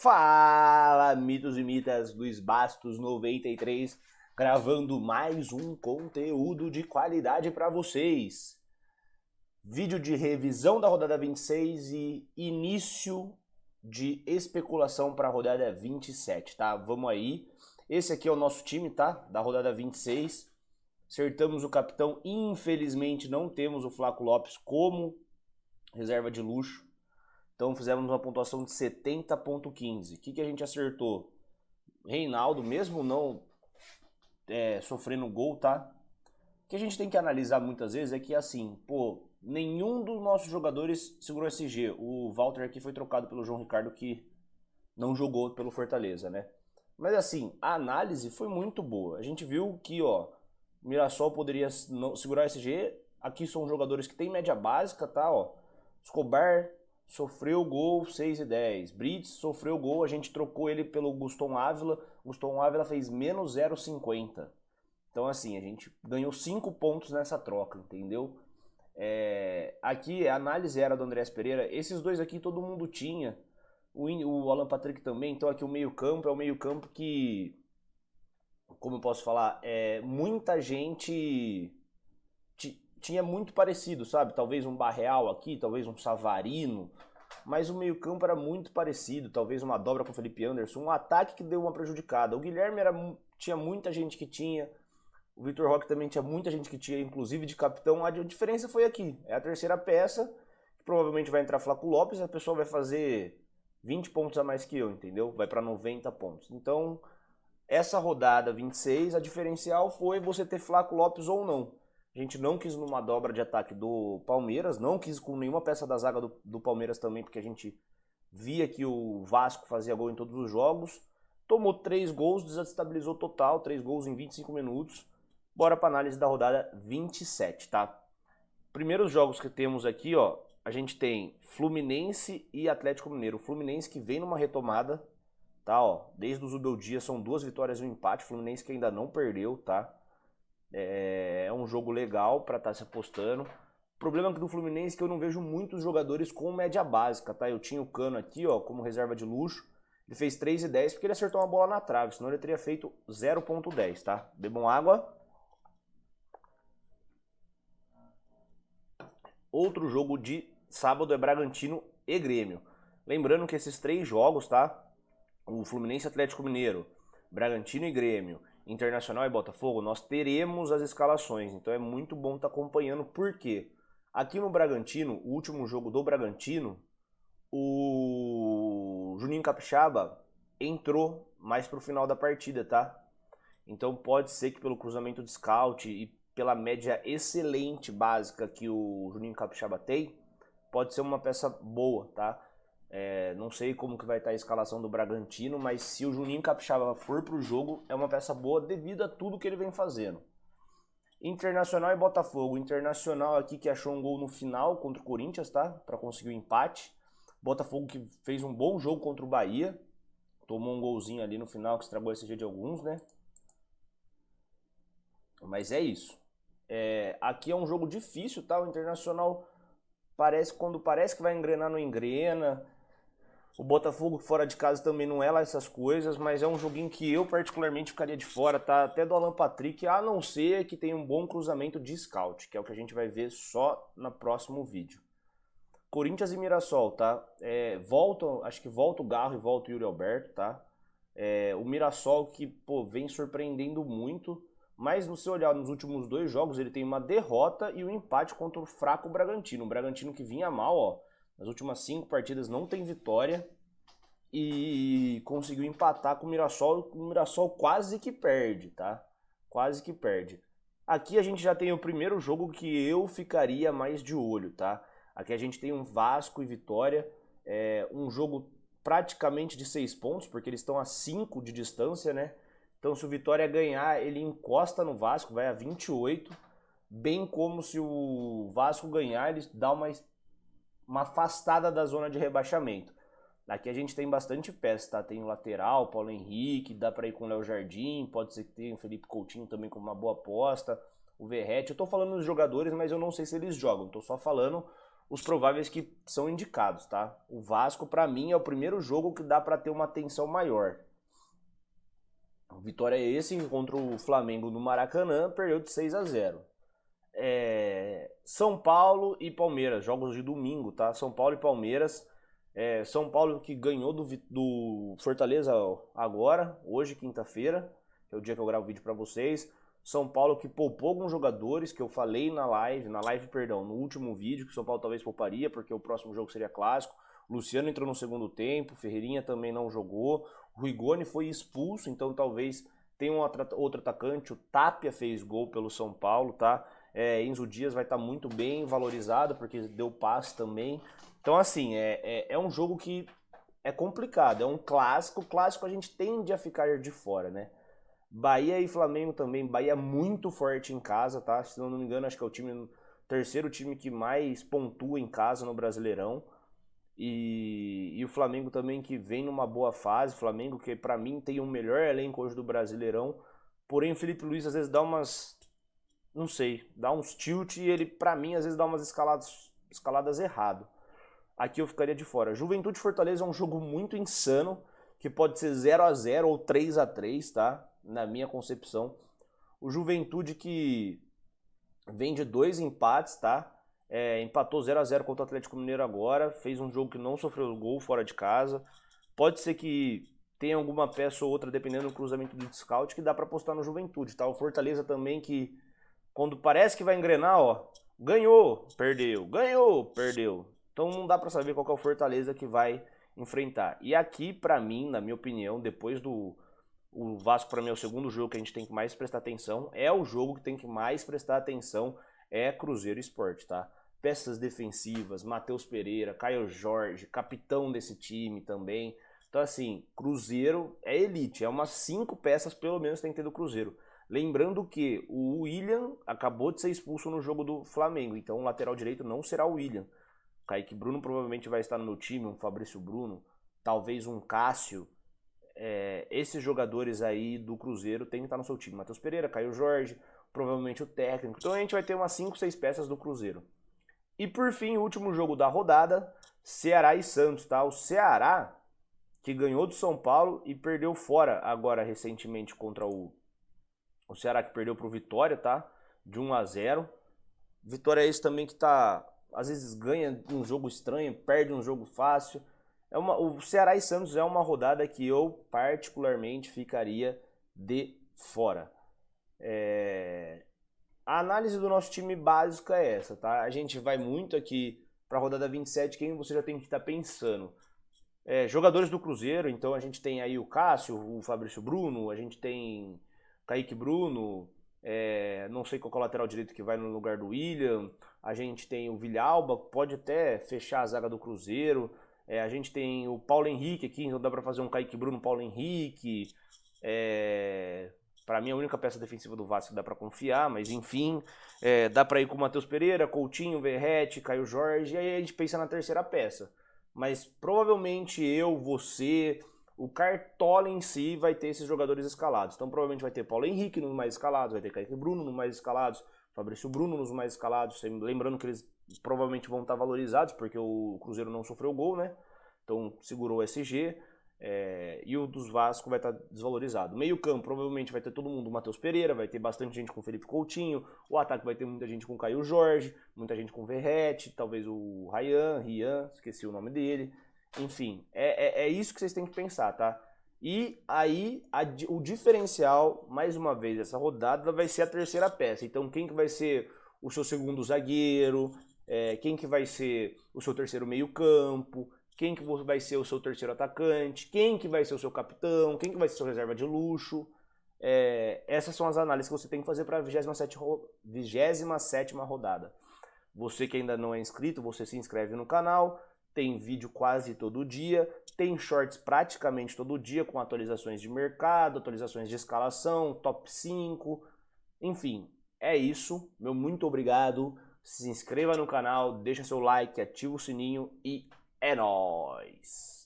Fala, mitos e mitas, Luiz Bastos 93, gravando mais um conteúdo de qualidade para vocês. Vídeo de revisão da rodada 26 e início de especulação para a rodada 27, tá? Vamos aí. Esse aqui é o nosso time, tá? Da rodada 26. Acertamos o capitão. Infelizmente não temos o Flaco Lopes como reserva de luxo. Então fizemos uma pontuação de 70.15. O que a gente acertou? Reinaldo, mesmo não sofrendo gol, tá? O que a gente tem que analisar muitas vezes é que, assim, nenhum dos nossos jogadores segurou SG. O Walter aqui foi trocado pelo João Ricardo, que não jogou pelo Fortaleza, né? Mas, assim, a análise foi muito boa. A gente viu que, o Mirassol poderia não segurar SG. Aqui são jogadores que têm média básica, tá? Escobar sofreu gol 6 e 10. Brits sofreu gol, a gente trocou ele pelo Guston Ávila. Guston Ávila fez menos 0,50. Então assim, a gente ganhou 5 pontos nessa troca, entendeu? Aqui a análise era do Andrés Pereira. Esses dois aqui todo mundo tinha. O Alan Patrick também. Então aqui o meio campo é o meio campo que, como eu posso falar, muita gente tinha muito parecido, sabe? Talvez um Barreal aqui, talvez um Savarino, mas o meio-campo era muito parecido, talvez uma dobra com o Felipe Anderson, um ataque que deu uma prejudicada. O Guilherme tinha muita gente que tinha, o Vitor Roque também tinha muita gente que tinha, inclusive de capitão. A diferença foi aqui, é a terceira peça, que provavelmente vai entrar Flaco Lopes, a pessoa vai fazer 20 pontos a mais que eu, entendeu? Vai para 90 pontos. Então, essa rodada 26, a diferencial foi você ter Flaco Lopes ou não. A gente não quis numa dobra de ataque do Palmeiras, não quis com nenhuma peça da zaga do Palmeiras também, porque a gente via que o Vasco fazia gol em todos os jogos. Tomou 3 gols, desestabilizou total, 3 gols em 25 minutos. Bora para análise da rodada 27, tá? Primeiros jogos que temos aqui, a gente tem Fluminense e Atlético Mineiro. O Fluminense que vem numa retomada, tá? Desde o Zubel Dias são 2 vitórias e um empate. Fluminense que ainda não perdeu, tá? É um jogo legal para estar se apostando. O problema do Fluminense é que eu não vejo muitos jogadores com média básica, tá? Eu tinha o Cano aqui, como reserva de luxo. Ele fez 3 e 10 porque ele acertou uma bola na trave, senão ele teria feito 0.10, tá? Bebam água. Outro jogo de sábado é Bragantino e Grêmio. Lembrando que esses 3 jogos, tá? O Fluminense Atlético Mineiro, Bragantino e Grêmio, Internacional e Botafogo, nós teremos as escalações, então é muito bom estar acompanhando, porque aqui no Bragantino, o último jogo do Bragantino, o Juninho Capixaba entrou mais pro final da partida, tá? Então pode ser que pelo cruzamento de scout e pela média excelente básica que o Juninho Capixaba tem, pode ser uma peça boa, tá? Não sei como que vai estar a escalação do Bragantino, mas se o Juninho Capixaba for pro jogo, é uma peça boa devido a tudo que ele vem fazendo. Internacional e Botafogo. Internacional aqui que achou um gol no final contra o Corinthians, tá? Para conseguir o empate. Botafogo que fez um bom jogo contra o Bahia. Tomou um golzinho ali no final que estragou esse dia de alguns, né? Mas é isso. Aqui é um jogo difícil, tá? O Internacional quando parece que vai engrenar, não engrena. O Botafogo fora de casa também não é lá essas coisas, mas é um joguinho que eu particularmente ficaria de fora, tá? Até do Alan Patrick, a não ser que tenha um bom cruzamento de scout, que é o que a gente vai ver só no próximo vídeo. Corinthians e Mirassol, tá? Acho que volta o Garro e volta o Yuri Alberto, tá? O Mirassol que, vem surpreendendo muito, mas se você olhar nos últimos 2 jogos, ele tem uma derrota e um empate contra o fraco Bragantino. O Bragantino que vinha mal, nas últimas 5 partidas não tem vitória e conseguiu empatar com o Mirassol. O Mirassol quase que perde, tá? Quase que perde. Aqui a gente já tem o primeiro jogo que eu ficaria mais de olho, tá? Aqui a gente tem um Vasco e Vitória, um jogo praticamente de 6 pontos, porque eles estão a 5 de distância, né? Então se o Vitória ganhar, ele encosta no Vasco, vai a 28, bem como se o Vasco ganhar, ele dá uma afastada da zona de rebaixamento. Aqui a gente tem bastante peça, tá? Tem o lateral, Paulo Henrique, dá pra ir com o Léo Jardim, pode ser que tenha o Felipe Coutinho também como uma boa aposta, o Verratti. Eu tô falando dos jogadores, mas eu não sei se eles jogam, tô só falando os prováveis que são indicados, tá? O Vasco, para mim, é o primeiro jogo que dá para ter uma atenção maior. A vitória é esse contra o Flamengo no Maracanã, perdeu de 6-0. São Paulo e Palmeiras, jogos de domingo, tá? São Paulo e Palmeiras. São Paulo que ganhou do Fortaleza agora, hoje, quinta-feira, que é o dia que eu gravo o vídeo pra vocês. São Paulo que poupou alguns jogadores, que eu falei no último vídeo, que o São Paulo talvez pouparia, porque o próximo jogo seria clássico. Luciano entrou no segundo tempo, Ferreirinha também não jogou, o Rigoni foi expulso, então talvez tenha outro atacante, o Tapia fez gol pelo São Paulo, tá? Enzo Dias vai estar muito bem valorizado, porque deu passe também. Então assim, é um jogo que é complicado, é um clássico, a gente tende a ficar de fora, né? Bahia e Flamengo também, Bahia muito forte em casa, tá? Se não me engano, acho que é o terceiro time que mais pontua em casa no Brasileirão. E o Flamengo também que vem numa boa fase, Flamengo que pra mim tem o melhor elenco hoje do Brasileirão, porém o Felipe Luiz às vezes dá dá uns tilt e ele pra mim às vezes dá umas escaladas errado. Aqui eu ficaria de fora. Juventude e Fortaleza é um jogo muito insano, que pode ser 0-0 ou 3-3, tá? Na minha concepção. O Juventude que vem de 2 empates, tá? Empatou 0-0 contra o Atlético Mineiro agora, fez um jogo que não sofreu gol fora de casa. Pode ser que tenha alguma peça ou outra, dependendo do cruzamento do scout, que dá pra apostar no Juventude, tá? O Fortaleza também que, quando parece que vai engrenar, ó, ganhou, perdeu, ganhou, perdeu. Então não dá pra saber qual que é o Fortaleza que vai enfrentar. E aqui, pra mim, na minha opinião, depois do... O Vasco, pra mim, é o segundo jogo que a gente tem que mais prestar atenção. É o jogo que tem que mais prestar atenção, é Cruzeiro e Sport, tá? Peças defensivas, Matheus Pereira, Caio Jorge, capitão desse time também. Então, assim, Cruzeiro é elite, é umas 5 peças pelo menos tem que ter do Cruzeiro. Lembrando que o William acabou de ser expulso no jogo do Flamengo, então o lateral direito não será o William. O Kaique Bruno provavelmente vai estar no meu time, um Fabrício Bruno, talvez um Cássio. Esses jogadores aí do Cruzeiro tem que estar no seu time. Matheus Pereira, Caio Jorge, provavelmente o técnico. Então a gente vai ter umas 5, 6 peças do Cruzeiro. E por fim, o último jogo da rodada, Ceará e Santos, tá? O Ceará, que ganhou do São Paulo e perdeu fora agora recentemente contra o Ceará, que perdeu pro Vitória, tá? De 1-0. Vitória é esse também que tá, às vezes ganha um jogo estranho, perde um jogo fácil. O Ceará e Santos é uma rodada que eu particularmente ficaria de fora. A análise do nosso time básica é essa, tá? A gente vai muito aqui para a rodada 27, quem você já tem que estar pensando. Jogadores do Cruzeiro, então a gente tem aí o Cássio, o Fabrício Bruno, a gente tem Kaique Bruno, não sei qual é o lateral direito que vai no lugar do William, a gente tem o Villalba, pode até fechar a zaga do Cruzeiro, a gente tem o Paulo Henrique aqui, então dá para fazer um Kaique Bruno, Paulo Henrique, para mim a única peça defensiva do Vasco que dá para confiar, mas enfim, dá para ir com o Matheus Pereira, Coutinho, Verratti, Caio Jorge, e aí a gente pensa na terceira peça. Mas provavelmente você, o Cartola em si vai ter esses jogadores escalados. Então provavelmente vai ter Paulo Henrique nos mais escalados, vai ter Kaique Bruno nos mais escalados, Fabrício Bruno nos mais escalados, lembrando que eles provavelmente vão estar valorizados, porque o Cruzeiro não sofreu gol, né? Então segurou o SG. E o dos Vasco vai estar desvalorizado. Meio campo, provavelmente vai ter todo mundo, o Matheus Pereira, vai ter bastante gente com o Felipe Coutinho, o ataque vai ter muita gente com o Caio Jorge, muita gente com o Verratti, talvez o Rian, esqueci o nome dele. Enfim, é isso que vocês têm que pensar, tá? E aí, o diferencial, mais uma vez, dessa rodada vai ser a terceira peça. Então, quem que vai ser o seu segundo zagueiro, quem que vai ser o seu terceiro meio campo, quem que vai ser o seu terceiro atacante, quem que vai ser o seu capitão, quem que vai ser a sua reserva de luxo. Essas são as análises que você tem que fazer para a 27ª rodada. Você que ainda não é inscrito, você se inscreve no canal, tem vídeo quase todo dia, tem shorts praticamente todo dia com atualizações de mercado, atualizações de escalação, top 5, enfim, é isso. Meu muito obrigado, se inscreva no canal, deixa seu like, ativa o sininho e é nóis!